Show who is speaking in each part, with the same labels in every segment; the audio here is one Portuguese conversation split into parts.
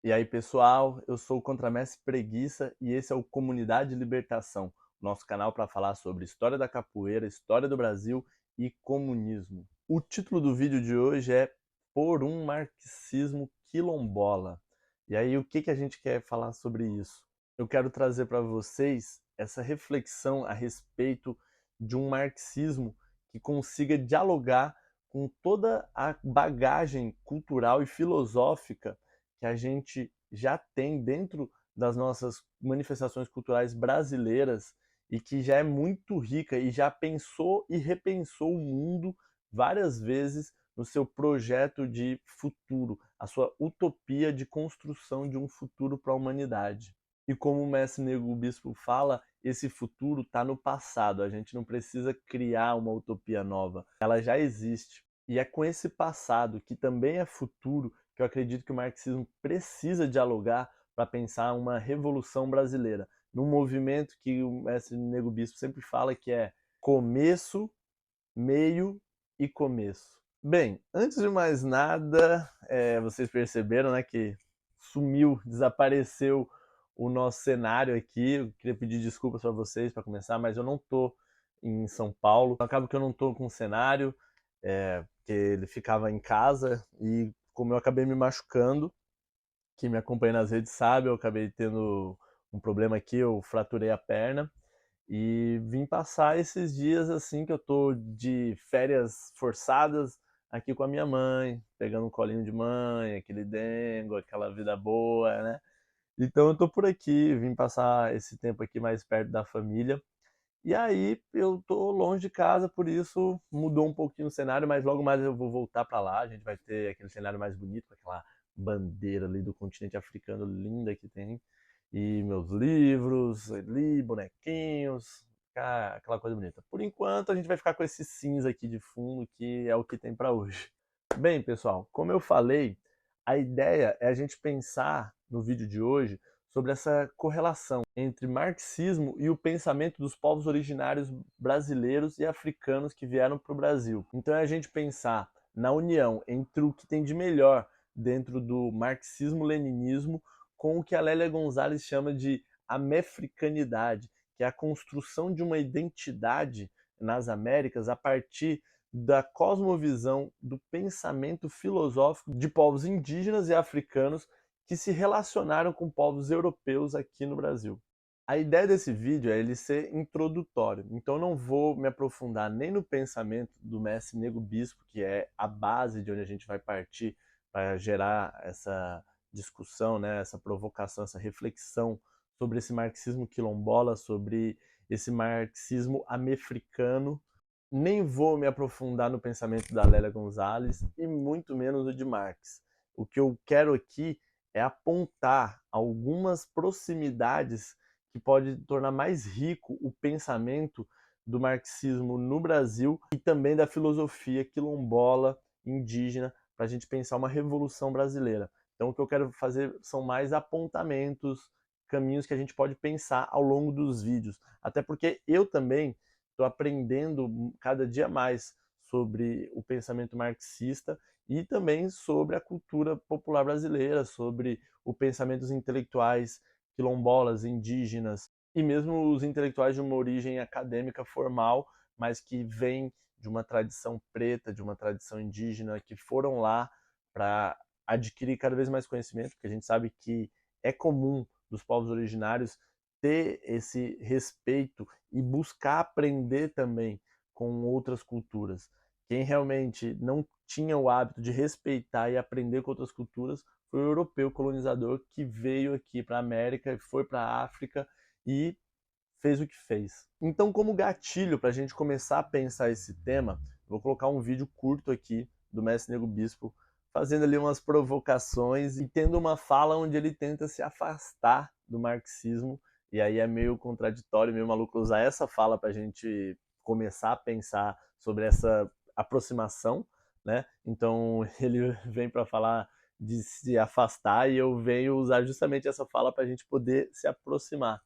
Speaker 1: E aí, pessoal, eu sou o Contramestre Preguiça e esse é o Comunidade Libertação, nosso canal para falar sobre história da capoeira, história do Brasil e comunismo. O título do vídeo de hoje é Por um Marxismo Quilombola. E aí, o que a gente quer falar sobre isso? Eu quero trazer para vocês essa reflexão a respeito de um marxismo que consiga dialogar com toda a bagagem cultural e filosófica que a gente já tem dentro das nossas manifestações culturais brasileiras e que já é muito rica e já pensou e repensou o mundo várias vezes no seu projeto de futuro, a sua utopia de construção de um futuro para a humanidade. E como o mestre Nego Bispo fala, esse futuro está no passado, a gente não precisa criar uma utopia nova, ela já existe. E é com esse passado, que também é futuro, que eu acredito que o marxismo precisa dialogar para pensar uma revolução brasileira, num movimento que o mestre Nego Bispo sempre fala que é começo, meio e começo. Bem, antes de mais nada, vocês perceberam, né, que sumiu, desapareceu o nosso cenário aqui. Eu queria pedir desculpas para vocês para começar, mas eu não tô em São Paulo. Acaba que eu não tô com cenário, porque ele ficava em casa e como eu acabei me machucando, quem me acompanha nas redes sabe, eu acabei tendo um problema aqui, eu fraturei a perna e vim passar esses dias assim que eu tô de férias forçadas aqui com a minha mãe, pegando um colinho de mãe, aquele dengo, aquela vida boa, né? Então eu tô por aqui, vim passar esse tempo aqui mais perto da família. E aí eu tô longe de casa, por isso mudou um pouquinho o cenário, mas logo mais eu vou voltar para lá, a gente vai ter aquele cenário mais bonito, com aquela bandeira ali do continente africano linda que tem, e meus livros ali, bonequinhos, aquela coisa bonita. Por enquanto a gente vai ficar com esse cinza aqui de fundo, que é o que tem para hoje. Bem, pessoal, como eu falei, a ideia é a gente pensar no vídeo de hoje sobre essa correlação entre marxismo e o pensamento dos povos originários brasileiros e africanos que vieram para o Brasil. Então é a gente pensar na união entre o que tem de melhor dentro do marxismo-leninismo com o que a Lélia Gonzalez chama de amefricanidade, que é a construção de uma identidade nas Américas a partir da cosmovisão do pensamento filosófico de povos indígenas e africanos que se relacionaram com povos europeus aqui no Brasil. A ideia desse vídeo é ele ser introdutório, então eu não vou me aprofundar nem no pensamento do mestre Nego Bispo, que é a base de onde a gente vai partir para gerar essa discussão, né, essa provocação, essa reflexão sobre esse marxismo quilombola, sobre esse marxismo amefricano. Nem vou me aprofundar no pensamento da Lélia Gonzalez e muito menos no de Marx. O que eu quero aqui é apontar algumas proximidades que pode tornar mais rico o pensamento do marxismo no Brasil e também da filosofia quilombola indígena para a gente pensar uma revolução brasileira. Então o que eu quero fazer são mais apontamentos, caminhos que a gente pode pensar ao longo dos vídeos. Até porque eu também estou aprendendo cada dia mais sobre o pensamento marxista e também sobre a cultura popular brasileira, sobre o pensamento dos intelectuais quilombolas, indígenas e mesmo os intelectuais de uma origem acadêmica formal, mas que vêm de uma tradição preta, de uma tradição indígena, que foram lá para adquirir cada vez mais conhecimento, porque a gente sabe que é comum dos povos originários ter esse respeito e buscar aprender também com outras culturas. Quem realmente não tinha o hábito de respeitar e aprender com outras culturas foi o europeu colonizador que veio aqui para a América, foi para a África e fez o que fez. Então, como gatilho para a gente começar a pensar esse tema, vou colocar um vídeo curto aqui do mestre Nego Bispo, fazendo ali umas provocações e tendo uma fala onde ele tenta se afastar do marxismo, e aí é meio contraditório, meio maluco usar essa fala para a gente começar a pensar sobre essa aproximação, né? Então ele vem para falar de se afastar e eu venho usar justamente essa fala para a gente poder se aproximar.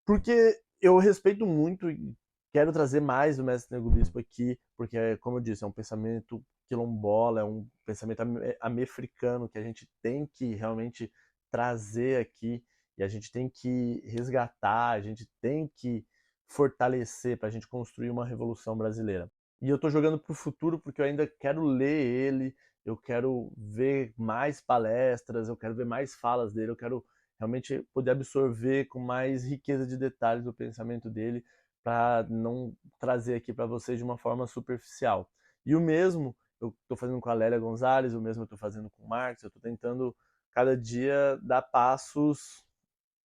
Speaker 1: Porque eu respeito muito e quero trazer mais do mestre Nego Bispo aqui, porque, como eu disse, é um pensamento quilombola, é um pensamento amefricano que a gente tem que realmente trazer aqui e a gente tem que resgatar, a gente tem que fortalecer para a gente construir uma revolução brasileira. E eu estou jogando para o futuro porque eu ainda quero ler ele, eu quero ver mais palestras, eu quero ver mais falas dele, eu quero realmente poder absorver com mais riqueza de detalhes o pensamento dele para não trazer aqui para vocês de uma forma superficial. E o mesmo eu estou fazendo com a Lélia Gonzalez, o mesmo eu estou fazendo com o Marx, eu estou tentando cada dia dar passos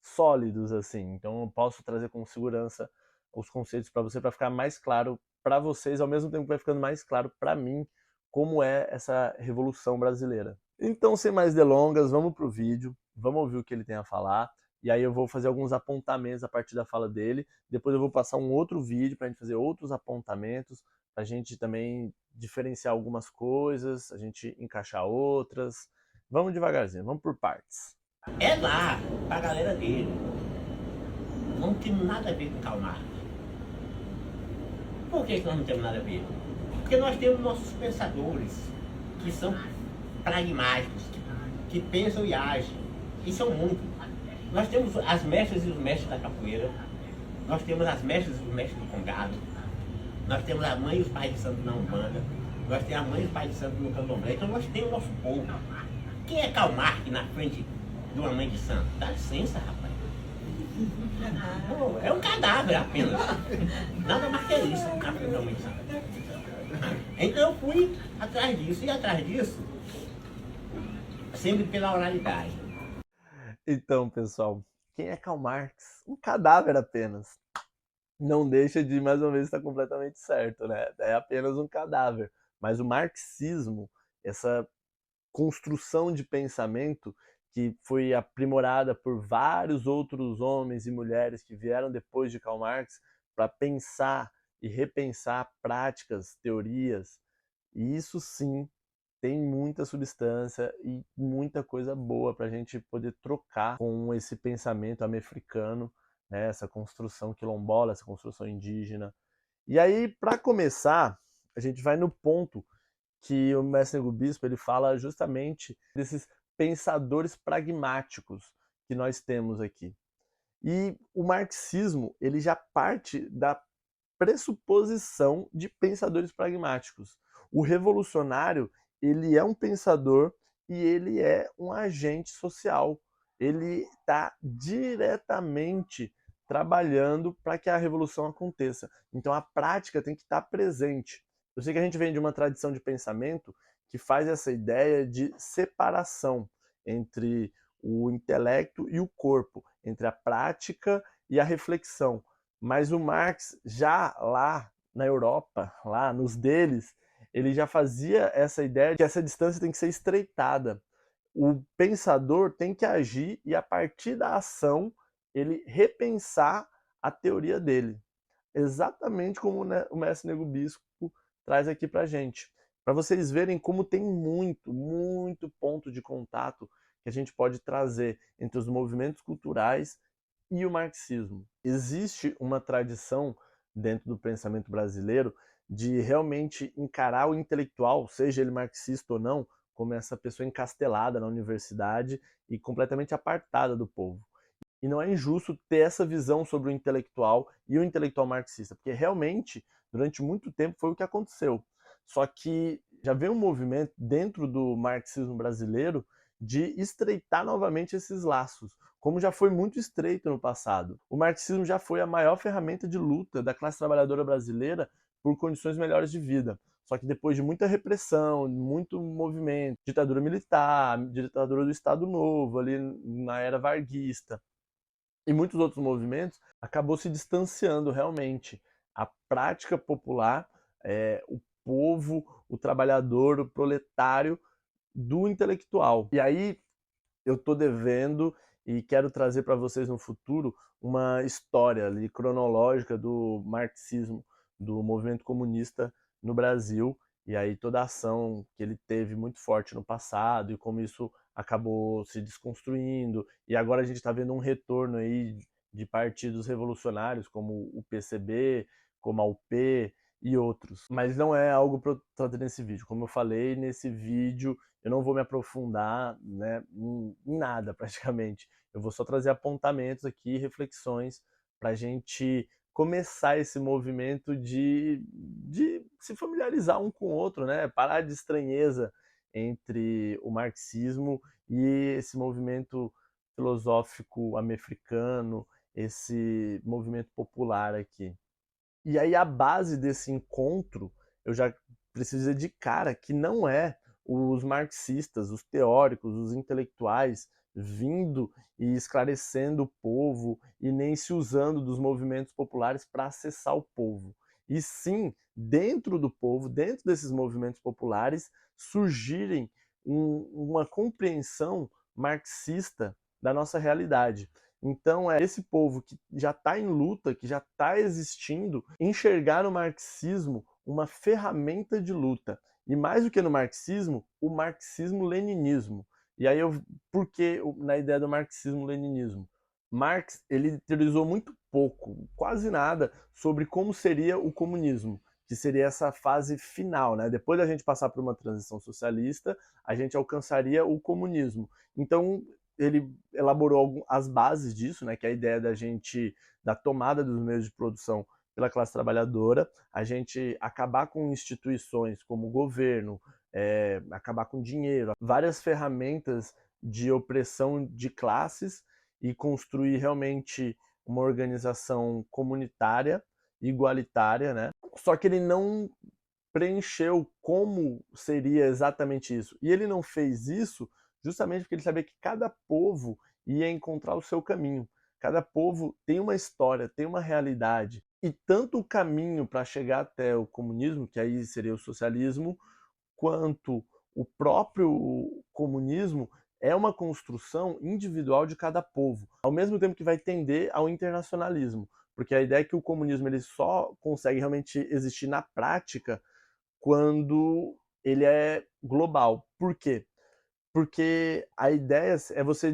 Speaker 1: sólidos, assim. Então eu posso trazer com segurança os conceitos para você, para ficar mais claro para vocês, ao mesmo tempo que vai ficando mais claro para mim como é essa Revolução Brasileira. Então, sem mais delongas, vamos para o vídeo, vamos ouvir o que ele tem a falar, e aí eu vou fazer alguns apontamentos a partir da fala dele, depois eu vou passar um outro vídeo para a gente fazer outros apontamentos, para a gente também diferenciar algumas coisas, a gente encaixar outras. Vamos devagarzinho, vamos por partes.
Speaker 2: É lá, pra galera dele. Não tem nada a ver com Karl Marx. Por que nós não temos nada a ver? Porque nós temos nossos pensadores, que são pragmáticos, que pensam e agem, e são muitos. Nós temos as mestras e os mestres da capoeira, nós temos as mestras e os mestres do congado, nós temos a mãe e os pais de santo na Umbanda, nós temos a mãe e os pais de santo no candomblé, então nós temos o nosso povo. Quem é Karl Marx na frente de uma mãe de santo? Dá licença, rapaz. Não, é um cadáver apenas. Nada mais que isso, um cadáver de uma mãe de santo. Então eu fui atrás disso, e atrás disso, sempre pela oralidade.
Speaker 1: Então, pessoal, quem é Karl Marx? Um cadáver apenas. Não deixa de, mais uma vez, estar completamente certo, né? É apenas um cadáver. Mas o marxismo, essa construção de pensamento que foi aprimorada por vários outros homens e mulheres que vieram depois de Karl Marx para pensar e repensar práticas, teorias, e isso sim tem muita substância e muita coisa boa para a gente poder trocar com esse pensamento americano, né, essa construção quilombola, essa construção indígena. E aí, para começar, a gente vai no ponto que o mestre Nego Bispo ele fala justamente desses pensadores pragmáticos que nós temos aqui. E o marxismo ele já parte da pressuposição de pensadores pragmáticos. O revolucionário ele é um pensador e ele é um agente social. Ele está diretamente trabalhando para que a revolução aconteça. Então a prática tem que estar presente. Eu sei que a gente vem de uma tradição de pensamento que faz essa ideia de separação entre o intelecto e o corpo, entre a prática e a reflexão. Mas o Marx, já lá na Europa, lá nos deles, ele já fazia essa ideia de que essa distância tem que ser estreitada. O pensador tem que agir e, a partir da ação, ele repensar a teoria dele. Exatamente como o mestre Nego Bispo traz aqui para gente. Para vocês verem como tem muito ponto de contato que a gente pode trazer entre os movimentos culturais e o marxismo. Existe uma tradição dentro do pensamento brasileiro de realmente encarar o intelectual, seja ele marxista ou não, como essa pessoa encastelada na universidade e completamente apartada do povo. E não é injusto ter essa visão sobre o intelectual e o intelectual marxista, porque realmente, durante muito tempo, foi o que aconteceu. Só que já vem um movimento dentro do marxismo brasileiro de estreitar novamente esses laços, como já foi muito estreito no passado. O marxismo já foi a maior ferramenta de luta da classe trabalhadora brasileira por condições melhores de vida. Só que depois de muita repressão, muito movimento, ditadura militar, ditadura do Estado Novo, ali na era varguista, e muitos outros movimentos, acabou se distanciando realmente a prática popular, o povo, o trabalhador, o proletário do intelectual. E aí eu estou devendo e quero trazer para vocês no futuro uma história ali, cronológica do marxismo, do movimento comunista no Brasil, e aí toda a ação que ele teve muito forte no passado e como isso acabou se desconstruindo, e agora a gente está vendo um retorno aí de partidos revolucionários como o PCB, como a UP e outros. Mas não é algo para eu trazer nesse vídeo. Como eu falei, nesse vídeo eu não vou me aprofundar, né, em nada praticamente. Eu vou só trazer apontamentos aqui, reflexões, para a gente começar esse movimento de se familiarizar um com o outro, né? Parar de estranheza entre o marxismo e esse movimento filosófico americano, esse movimento popular aqui. E aí a base desse encontro, eu já preciso dizer de cara que não é os marxistas, os teóricos, os intelectuais vindo e esclarecendo o povo e nem se usando dos movimentos populares para acessar o povo. E sim, dentro do povo, dentro desses movimentos populares, surgirem uma compreensão marxista da nossa realidade. Então, é esse povo que já está em luta, que já está existindo, enxergar no marxismo uma ferramenta de luta. E mais do que no marxismo, o marxismo-leninismo. E aí, por que na ideia do marxismo-leninismo? Marx, ele teorizou muito pouco, quase nada, sobre como seria o comunismo, que seria essa fase final, né? Depois da gente passar por uma transição socialista, a gente alcançaria o comunismo. Então, ele elaborou as bases disso, né, que é a ideia da tomada dos meios de produção pela classe trabalhadora, a gente acabar com instituições como o governo, acabar com dinheiro, várias ferramentas de opressão de classes e construir realmente uma organização comunitária, igualitária, né? Só que ele não preencheu como seria exatamente isso. E ele não fez isso justamente porque ele sabia que cada povo ia encontrar o seu caminho. Cada povo tem uma história, tem uma realidade. E tanto o caminho para chegar até o comunismo, que aí seria o socialismo, quanto o próprio comunismo é uma construção individual de cada povo, ao mesmo tempo que vai tender ao internacionalismo, porque a ideia é que o comunismo ele só consegue realmente existir na prática quando ele é global. Por quê? Porque a ideia é você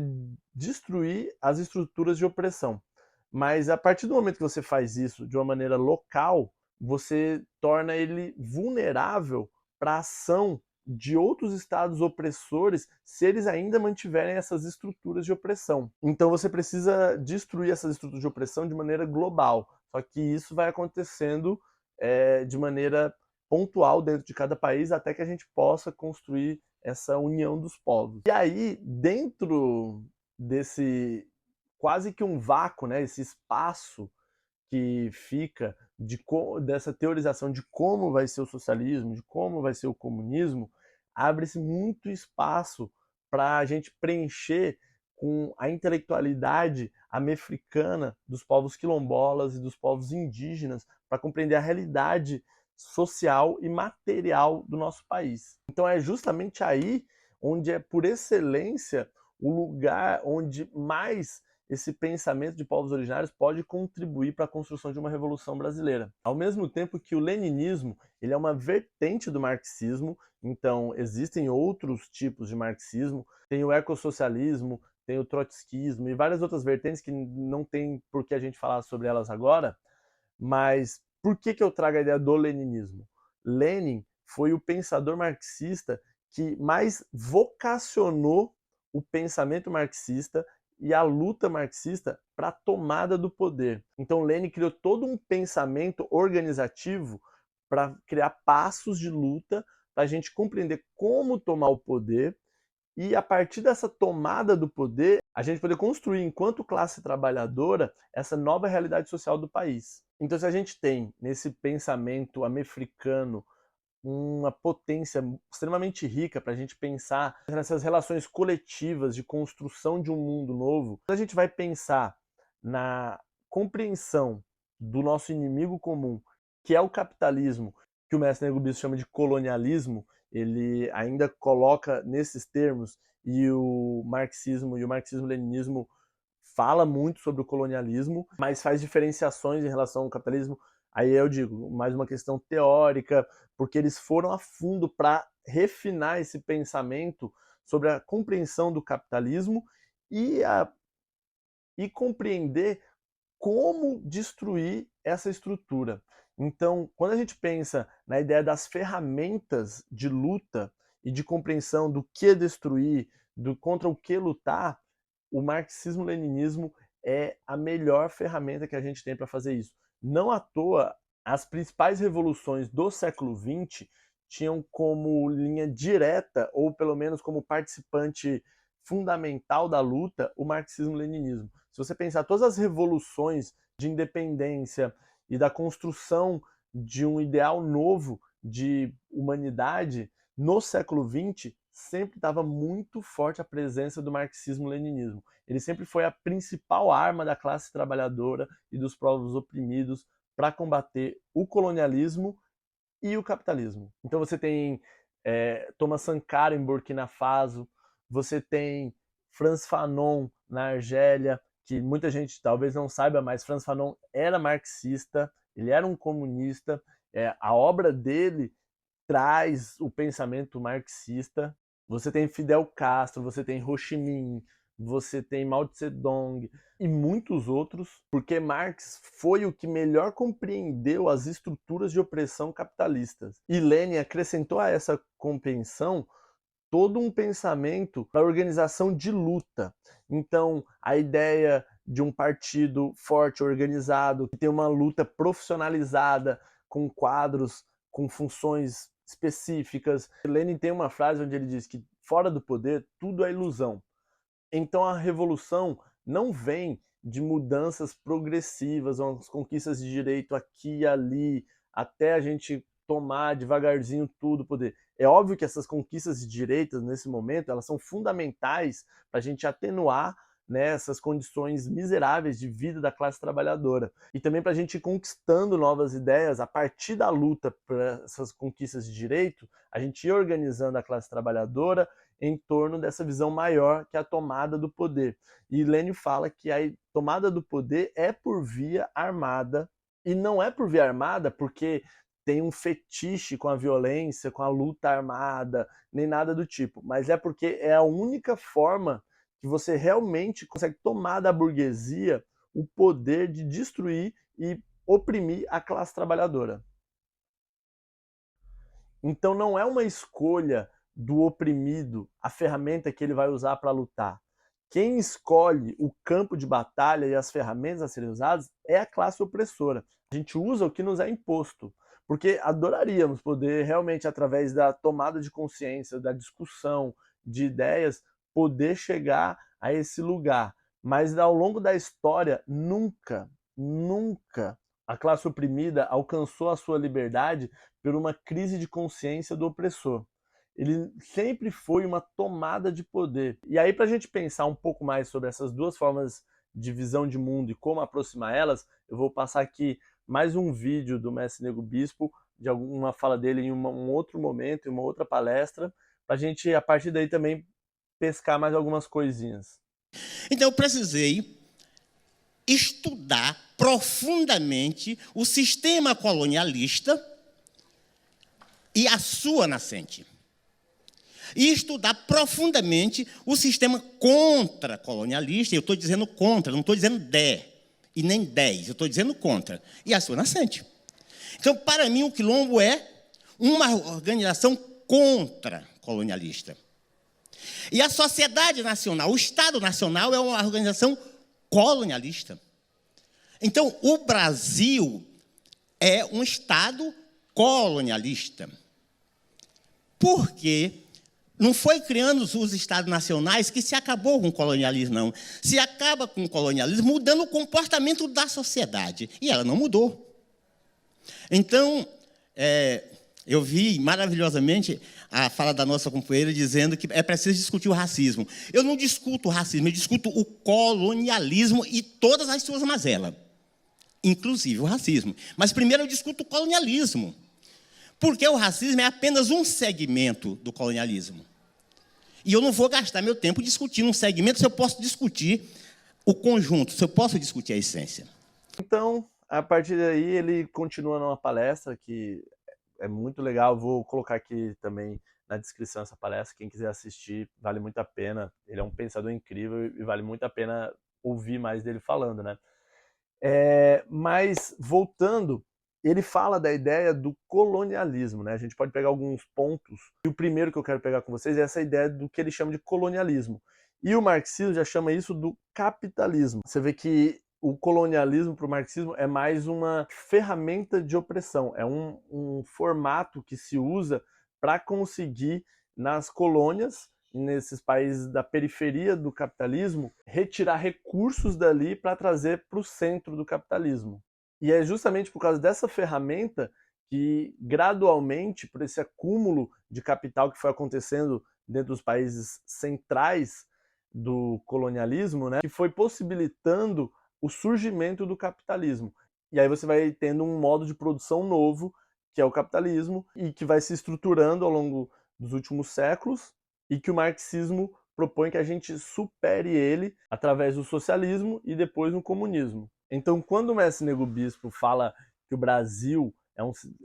Speaker 1: destruir as estruturas de opressão. Mas a partir do momento que você faz isso de uma maneira local, você torna ele vulnerável para a ação de outros estados opressores se eles ainda mantiverem essas estruturas de opressão. Então você precisa destruir essas estruturas de opressão de maneira global. Só que isso vai acontecendo de maneira pontual dentro de cada país até que a gente possa construir essa união dos povos. E aí, dentro desse quase que um vácuo, né, esse espaço que fica dessa teorização de como vai ser o socialismo, de como vai ser o comunismo, abre-se muito espaço para a gente preencher com a intelectualidade americana dos povos quilombolas e dos povos indígenas para compreender a realidade social e material do nosso país. Então é justamente aí onde é por excelência o lugar onde mais esse pensamento de povos originários pode contribuir para a construção de uma revolução brasileira. Ao mesmo tempo que o leninismo ele é uma vertente do marxismo, então existem outros tipos de marxismo, tem o ecossocialismo, tem o trotskismo e várias outras vertentes que não tem por que a gente falar sobre elas agora, mas por que eu trago a ideia do leninismo? Lenin foi o pensador marxista que mais vocacionou o pensamento marxista e a luta marxista para a tomada do poder. Então Lenin criou todo um pensamento organizativo para criar passos de luta para a gente compreender como tomar o poder e a partir dessa tomada do poder, a gente poder construir, enquanto classe trabalhadora, essa nova realidade social do país. Então, se a gente tem nesse pensamento americano uma potência extremamente rica para a gente pensar nessas relações coletivas de construção de um mundo novo, quando a gente vai pensar na compreensão do nosso inimigo comum, que é o capitalismo, que o mestre Negro Bispo chama de colonialismo, ele ainda coloca nesses termos, e o marxismo-leninismo fala muito sobre o colonialismo, mas faz diferenciações em relação ao capitalismo. Aí eu digo, mais uma questão teórica, porque eles foram a fundo para refinar esse pensamento sobre a compreensão do capitalismo e compreender como destruir essa estrutura. Então, quando a gente pensa na ideia das ferramentas de luta e de compreensão do que destruir, contra o que lutar, o marxismo-leninismo é a melhor ferramenta que a gente tem para fazer isso. Não à toa, as principais revoluções do século XX tinham como linha direta, ou pelo menos como participante fundamental da luta, o marxismo-leninismo. Se você pensar todas as revoluções de independência e da construção de um ideal novo de humanidade, no século XX, sempre estava muito forte a presença do marxismo-leninismo. Ele sempre foi a principal arma da classe trabalhadora e dos povos oprimidos para combater o colonialismo e o capitalismo. Então você tem Thomas Sankara em Burkina Faso, você tem Frantz Fanon na Argélia, que muita gente talvez não saiba, mas Frantz Fanon era marxista, ele era um comunista, a obra dele traz o pensamento marxista. Você tem Fidel Castro, você tem Ho Chi Minh, você tem Mao Tse Tung e muitos outros, porque Marx foi o que melhor compreendeu as estruturas de opressão capitalistas. E Lenin acrescentou a essa compreensão todo um pensamento para a organização de luta. Então, a ideia de um partido forte, organizado, que tem uma luta profissionalizada, com quadros, com funções específicas. Lenin tem uma frase onde ele diz que fora do poder, tudo é ilusão. Então a revolução não vem de mudanças progressivas, umas conquistas de direito aqui e ali, até a gente tomar devagarzinho tudo o poder. É óbvio que essas conquistas de direitos, nesse momento, elas são fundamentais para a gente atenuar, né, essas condições miseráveis de vida da classe trabalhadora. E também para a gente ir conquistando novas ideias, a partir da luta por essas conquistas de direito, a gente ir organizando a classe trabalhadora em torno dessa visão maior, que é a tomada do poder. E Lenin fala que a tomada do poder é por via armada, e não é por via armada porque tem um fetiche com a violência, com a luta armada, nem nada do tipo, mas é porque é a única forma que você realmente consegue tomar da burguesia o poder de destruir e oprimir a classe trabalhadora. Então não é uma escolha do oprimido a ferramenta que ele vai usar para lutar. Quem escolhe o campo de batalha e as ferramentas a serem usadas é a classe opressora. A gente usa o que nos é imposto, porque adoraríamos poder realmente, através da tomada de consciência, da discussão de ideias, poder chegar a esse lugar. Mas ao longo da história, nunca a classe oprimida alcançou a sua liberdade por uma crise de consciência do opressor. Ele sempre foi uma tomada de poder. E aí, para a gente pensar um pouco mais sobre essas duas formas de visão de mundo e como aproximar elas, eu vou passar aqui mais um vídeo do Mestre Nego Bispo, de alguma fala dele em um outro momento, em uma outra palestra, para a gente, a partir daí, também pescar mais algumas coisinhas.
Speaker 3: Então, eu precisei estudar profundamente o sistema colonialista e a sua nascente. E estudar profundamente o sistema contra-colonialista, e eu estou dizendo contra, não estou dizendo e nem 10, eu estou dizendo contra, e a sua nascente. Então, para mim, o Quilombo é uma organização contra-colonialista. E a sociedade nacional, o Estado Nacional, é uma organização colonialista. Então, o Brasil é um Estado colonialista. Por quê? Não foi criando os Estados nacionais que se acabou com o colonialismo, não. Se acaba com o colonialismo mudando o comportamento da sociedade. E ela não mudou. Então, eu vi maravilhosamente a fala da nossa companheira dizendo que é preciso discutir o racismo. Eu não discuto o racismo, eu discuto o colonialismo e todas as suas mazelas, inclusive o racismo. Mas primeiro eu discuto o colonialismo, porque o racismo é apenas um segmento do colonialismo. E eu não vou gastar meu tempo discutindo um segmento se eu posso discutir o conjunto, se eu posso discutir a essência.
Speaker 1: Então, a partir daí, ele continua numa palestra que é muito legal. Vou colocar aqui também na descrição essa palestra. Quem quiser assistir, vale muito a pena. Ele é um pensador incrível e vale muito a pena ouvir mais dele falando, né? Mas, voltando, ele fala da ideia do colonialismo, né? A gente pode pegar alguns pontos, e o primeiro que eu quero pegar com vocês é essa ideia do que ele chama de colonialismo. E o marxismo já chama isso do capitalismo. Você vê que o colonialismo para o marxismo é mais uma ferramenta de opressão, é um formato que se usa para conseguir, nas colônias, nesses países da periferia do capitalismo, retirar recursos dali para trazer para o centro do capitalismo. E é justamente por causa dessa ferramenta que, gradualmente, por esse acúmulo de capital que foi acontecendo dentro dos países centrais do colonialismo, né, que foi possibilitando o surgimento do capitalismo. E aí você vai tendo um modo de produção novo, que é o capitalismo, e que vai se estruturando ao longo dos últimos séculos, e que o marxismo propõe que a gente supere ele através do socialismo e depois no comunismo. Então, quando o mestre Nego Bispo fala que o Brasil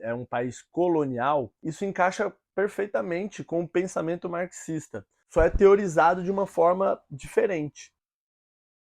Speaker 1: é um país colonial, isso encaixa perfeitamente com o pensamento marxista. Só é teorizado de uma forma diferente.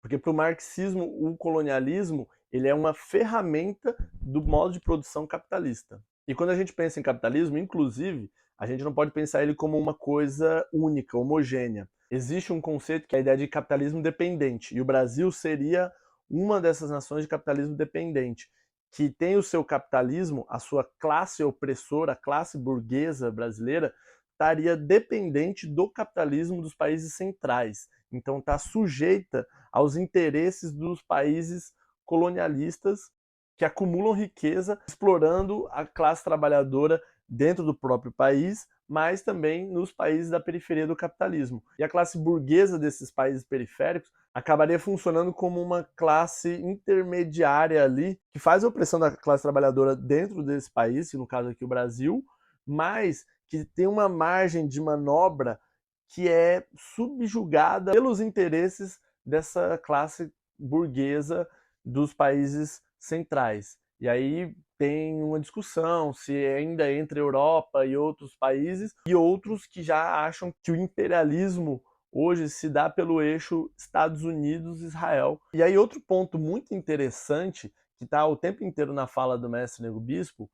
Speaker 1: Porque para o marxismo, o colonialismo ele é uma ferramenta do modo de produção capitalista. E quando a gente pensa em capitalismo, inclusive, a gente não pode pensar ele como uma coisa única, homogênea. Existe um conceito que é a ideia de capitalismo dependente, e o Brasil seria uma dessas nações de capitalismo dependente, que tem o seu capitalismo, a sua classe opressora, a classe burguesa brasileira, estaria dependente do capitalismo dos países centrais. Então está sujeita aos interesses dos países colonialistas que acumulam riqueza, explorando a classe trabalhadora dentro do próprio país, mas também nos países da periferia do capitalismo. E a classe burguesa desses países periféricos acabaria funcionando como uma classe intermediária ali, que faz a opressão da classe trabalhadora dentro desse país, no caso aqui o Brasil, mas que tem uma margem de manobra que é subjugada pelos interesses dessa classe burguesa dos países centrais. E aí tem uma discussão se ainda entre Europa e outros países, e outros que já acham que o imperialismo hoje se dá pelo eixo Estados Unidos-Israel. E aí outro ponto muito interessante, que está o tempo inteiro na fala do mestre Nego Bispo,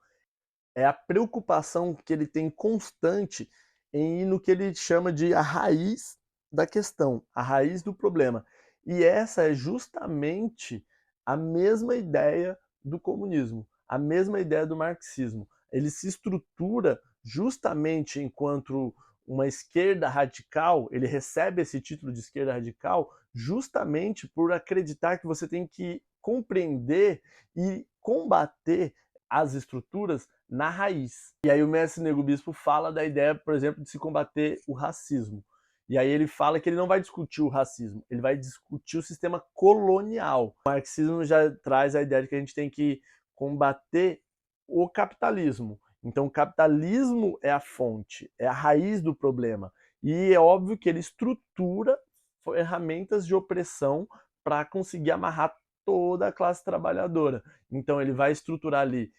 Speaker 1: é a preocupação que ele tem constante em ir no que ele chama de a raiz da questão, a raiz do problema. E essa é justamente a mesma ideia do comunismo, a mesma ideia do marxismo. Ele se estrutura justamente enquanto uma esquerda radical, ele recebe esse título de esquerda radical justamente por acreditar que você tem que compreender e combater as estruturas na raiz. E aí o mestre Nego Bispo fala da ideia, por exemplo, de se combater o racismo. E aí ele fala que ele não vai discutir o racismo, ele vai discutir o sistema colonial. O marxismo já traz a ideia de que a gente tem que combater o capitalismo. Então o capitalismo é a fonte, é a raiz do problema. E é óbvio que ele estrutura ferramentas de opressão para conseguir amarrar toda a classe trabalhadora. Então ele vai estruturar ali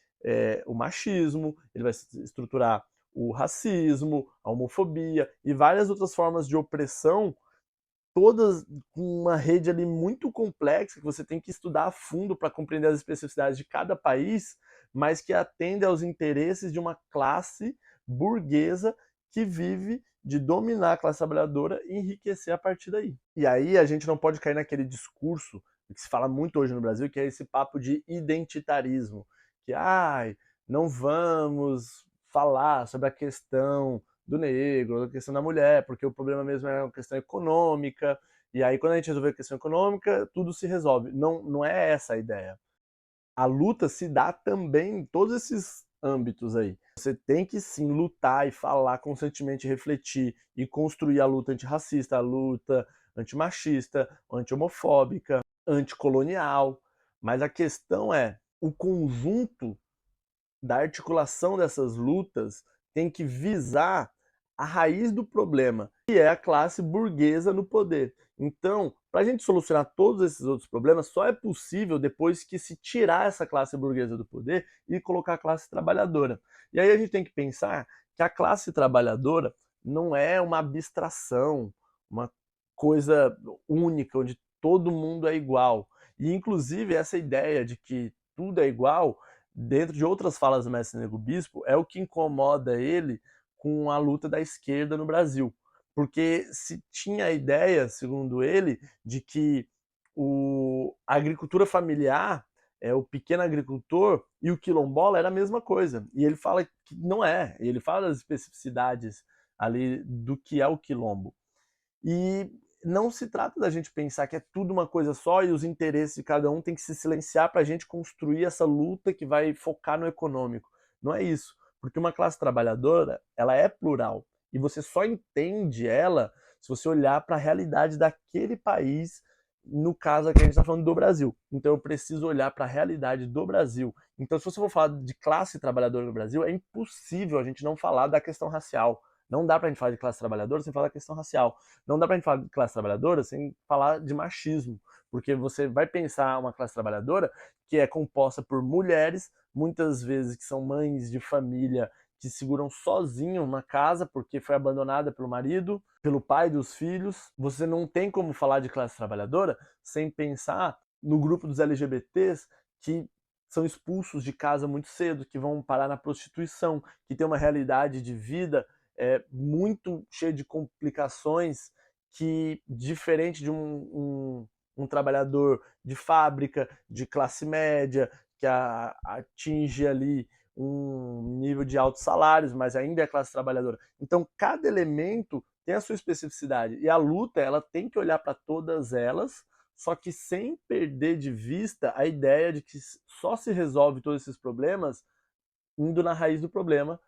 Speaker 1: o machismo, ele vai estruturar o racismo, a homofobia e várias outras formas de opressão, todas com uma rede ali muito complexa que você tem que estudar a fundo para compreender as especificidades de cada país, mas que atende aos interesses de uma classe burguesa que vive de dominar a classe trabalhadora e enriquecer a partir daí. E aí a gente não pode cair naquele discurso que se fala muito hoje no Brasil, que é esse papo de identitarismo, que não vamos falar sobre a questão do negro, a questão da mulher, porque o problema mesmo é uma questão econômica, e aí quando a gente resolver a questão econômica, tudo se resolve. Não, não é essa a ideia. A luta se dá também em todos esses âmbitos aí. Você tem que sim lutar e falar constantemente, refletir e construir a luta antirracista, a luta antimachista, anti-homofóbica, anticolonial. Mas a questão é, o conjunto da articulação dessas lutas tem que visar a raiz do problema, que é a classe burguesa no poder. Então, para a gente solucionar todos esses outros problemas, só é possível depois que se tirar essa classe burguesa do poder e colocar a classe trabalhadora. E aí a gente tem que pensar que a classe trabalhadora não é uma abstração, uma coisa única, onde todo mundo é igual. E, inclusive, essa ideia de que tudo é igual dentro de outras falas do mestre Nego Bispo, é o que incomoda ele com a luta da esquerda no Brasil. Porque se tinha a ideia, segundo ele, de que a agricultura familiar, o pequeno agricultor e o quilombola era a mesma coisa. E ele fala que não é. Ele fala das especificidades ali do que é o quilombo. E não se trata da gente pensar que é tudo uma coisa só e os interesses de cada um tem que se silenciar para a gente construir essa luta que vai focar no econômico. Não é isso. Porque uma classe trabalhadora, ela é plural. E você só entende ela se você olhar para a realidade daquele país, no caso aqui a gente está falando do Brasil. Então eu preciso olhar para a realidade do Brasil. Então se você for falar de classe trabalhadora no Brasil, é impossível a gente não falar da questão racial. Não dá pra gente falar de classe trabalhadora sem falar da questão racial. Não dá pra gente falar de classe trabalhadora sem falar de machismo. Porque você vai pensar uma classe trabalhadora que é composta por mulheres, muitas vezes que são mães de família que seguram sozinho uma casa porque foi abandonada pelo marido, pelo pai dos filhos. Você não tem como falar de classe trabalhadora sem pensar no grupo dos LGBTs que são expulsos de casa muito cedo, que vão parar na prostituição, que tem uma realidade de vida muito cheia de complicações, que, diferente de um trabalhador de fábrica, de classe média, que atinge ali um nível de altos salários, mas ainda é classe trabalhadora. Então, cada elemento tem a sua especificidade. E a luta, ela tem que olhar para todas elas, só que sem perder de vista a ideia de que só se resolve todos esses problemas indo na raiz do problema,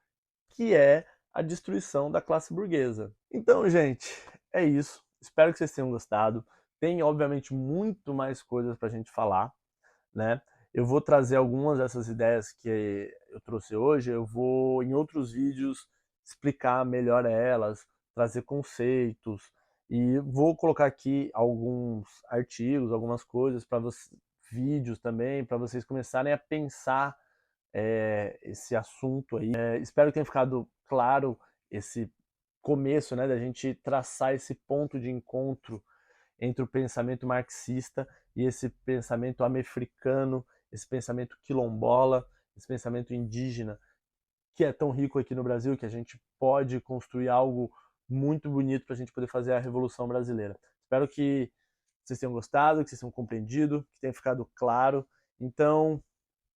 Speaker 1: que é a destruição da classe burguesa. Então, gente, é isso. Espero que vocês tenham gostado. Tem, obviamente, muito mais coisas para a gente falar, né? Eu vou trazer algumas dessas ideias que eu trouxe hoje, eu vou, em outros vídeos, explicar melhor elas, trazer conceitos, e vou colocar aqui alguns artigos, algumas coisas para vocês, vídeos também, para vocês começarem a pensar esse assunto aí. Espero que tenha ficado claro esse começo, né, da gente traçar esse ponto de encontro entre o pensamento marxista e esse pensamento americano, esse pensamento quilombola, esse pensamento indígena, que é tão rico aqui no Brasil, que a gente pode construir algo muito bonito para a gente poder fazer a Revolução Brasileira. Espero que vocês tenham gostado, que vocês tenham compreendido, que tenha ficado claro. Então,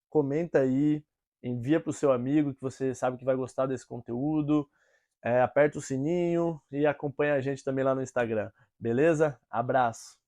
Speaker 1: comenta aí, envia para o seu amigo que você sabe que vai gostar desse conteúdo, aperta o sininho e acompanha a gente também lá no Instagram, beleza? Abraço!